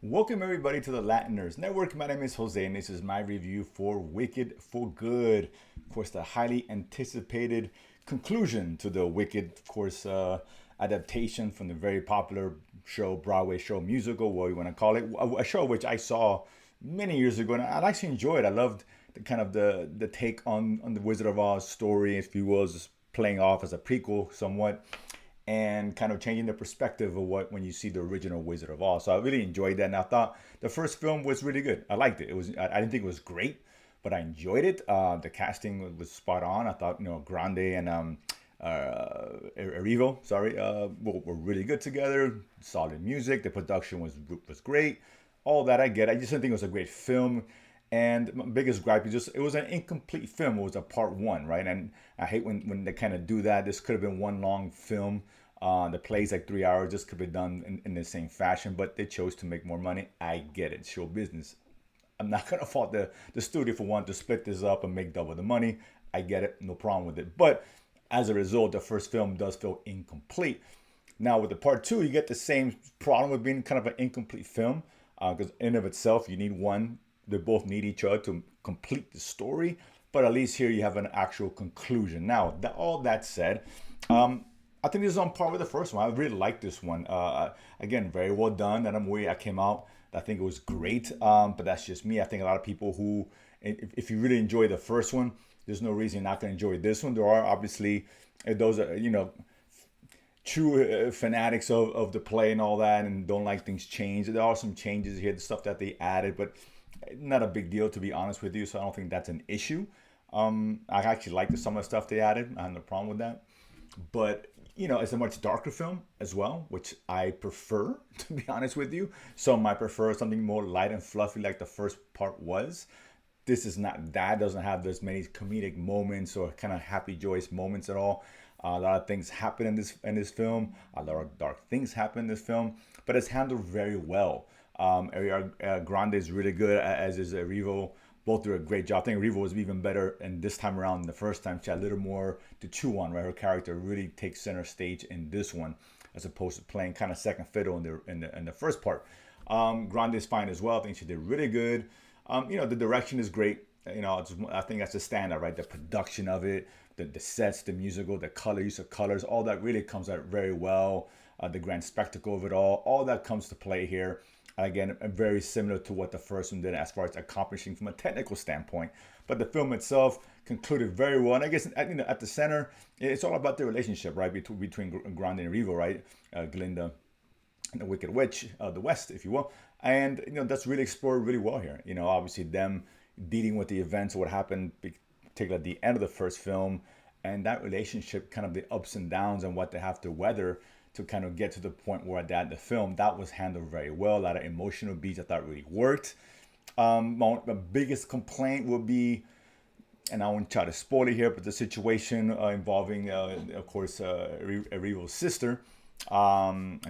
Welcome everybody to the Latiners Network. My name is Jose and this is my review for Wicked for Good. Of course, the highly anticipated conclusion to the Wicked, of course, adaptation from the very popular show, Broadway show, musical, what you want to call it. A show which I saw many years ago and I actually enjoyed. I loved the kind of the take on the Wizard of Oz story, if you will, just playing off as a prequel somewhat and kind of changing the perspective of what when you see the original Wizard of Oz. So I really enjoyed that, and I thought the first film was really good. I liked it. It was I didn't think it was great, but I enjoyed it. The casting was spot on. I thought Grande and Erivo, sorry, were really good together. Solid music. The production was great. All that I get. I just didn't think it was a great film. And my biggest gripe is just it was an incomplete film. It was a part one, right? And I hate when they kind of do that. This could have been one long film. The plays like 3 hours. This could be done in the same fashion, but they chose to make more money. I get it. Show business. I'm not gonna fault the studio for wanting to split this up and make double the money. I get it. No problem with it. But as a result, the first film does feel incomplete. Now with the part two, you get the same problem with being kind of an incomplete film because in of itself, you need one. They both need each other to complete the story, but at least here you have an actual conclusion. Now, all that said, I think this is on par with the first one. I really like this one. Again, very well done. And I'm worried I came out. I think it was great, but that's just me. I think a lot of people who, if you really enjoy the first one, there's no reason you're not going to enjoy this one. There are obviously those are true fanatics of the play and all that, and don't like things changed. There are some changes here, the stuff that they added, but not a big deal to be honest with you. So I don't think that's an issue. I actually like some of the stuff they added. I have no problem with that. But it's a much darker film as well, which I prefer, to be honest with you. Some might prefer something more light and fluffy like the first part was. This is not that. Doesn't have as many comedic moments or kind of happy, joyous moments at all. A lot of things happen in this film. A lot of dark things happen in this film, but it's handled very well. Ariana Grande is really good, as is Revo. Both do a great job. I think Revo was even better in this time around than the first time. She had a little more to chew on, right? Her character really takes center stage in this one, as opposed to playing kind of second fiddle in the first part. Grande is fine as well. I think she did really good. The direction is great. I think that's the standout, right? The production of it, the sets, the musical, the use of colors, all that really comes out very well. The grand spectacle of it all that comes to play here. Again, very similar to what the first one did as far as accomplishing from a technical standpoint. But the film itself concluded very well. And I guess at the center, it's all about the relationship, right, between Grande and Revo, right? Glinda and the Wicked Witch of the West, if you will. And that's really explored really well here. Obviously them dealing with the events of what happened, particularly at the end of the first film, and that relationship, kind of the ups and downs and what they have to weather to kind of get to the point where the film that was handled very well. A lot of emotional beats I thought really worked. My biggest complaint would be, and I won't try to spoil it here, but the situation involving, of course, Erivo's sister. I'm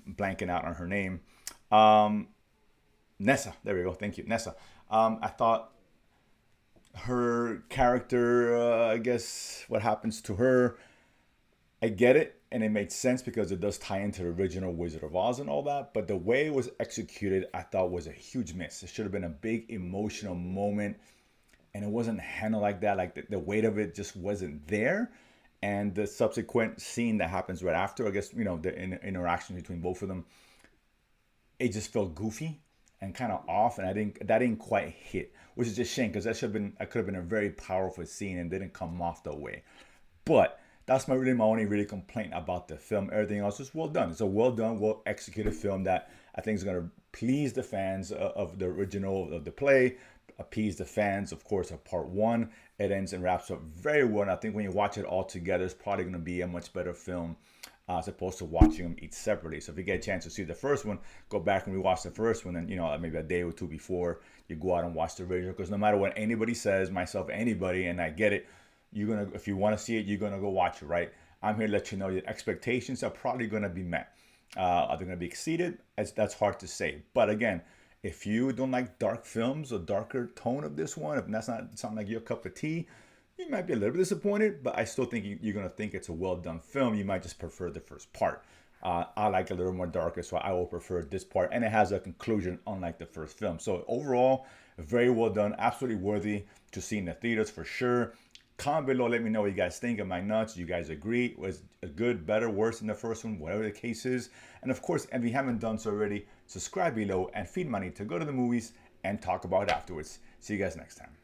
blanking out on her name. Nessa. There we go. Thank you, Nessa. I thought her character, I guess, what happens to her, I get it, and it made sense because it does tie into the original Wizard of Oz and all that. But the way it was executed, I thought was a huge miss. It should have been a big emotional moment, and it wasn't handled like that. Like the weight of it just wasn't there. And the subsequent scene that happens right after, I guess, the interaction between both of them, it just felt goofy and kind of off, and that didn't quite hit, which is just a shame because that could have been a very powerful scene and didn't come off that way. But that's my only really complaint about the film. Everything else is well done. It's a well done, well executed film that I think is going to please the fans of the original of the play, appease the fans, of course, of part one. It ends and wraps up very well. And I think when you watch it all together, it's probably going to be a much better film as opposed to watching them each separately. So if you get a chance to see the first one, go back and rewatch the first one, and maybe a day or two before you go out and watch the original. Because no matter what anybody says, myself, anybody, and I get it, if you want to see it, you're gonna go watch it, right? I'm here to let you know your expectations are probably gonna be met. Are they gonna be exceeded? That's hard to say. But again, if you don't like dark films or darker tone of this one, if that's not something like your cup of tea, you might be a little bit disappointed. But I still think you're gonna think it's a well done film. You might just prefer the first part. I like a little more darker, so I will prefer this part. And it has a conclusion, unlike the first film. So overall, very well done. Absolutely worthy to see in the theaters for sure. Comment below, let me know what you guys think. Am I nuts? Do you guys agree? Was it good, better, worse than the first one? Whatever the case is. And of course, if you haven't done so already, subscribe below and feed money to go to the movies and talk about it afterwards. See you guys next time.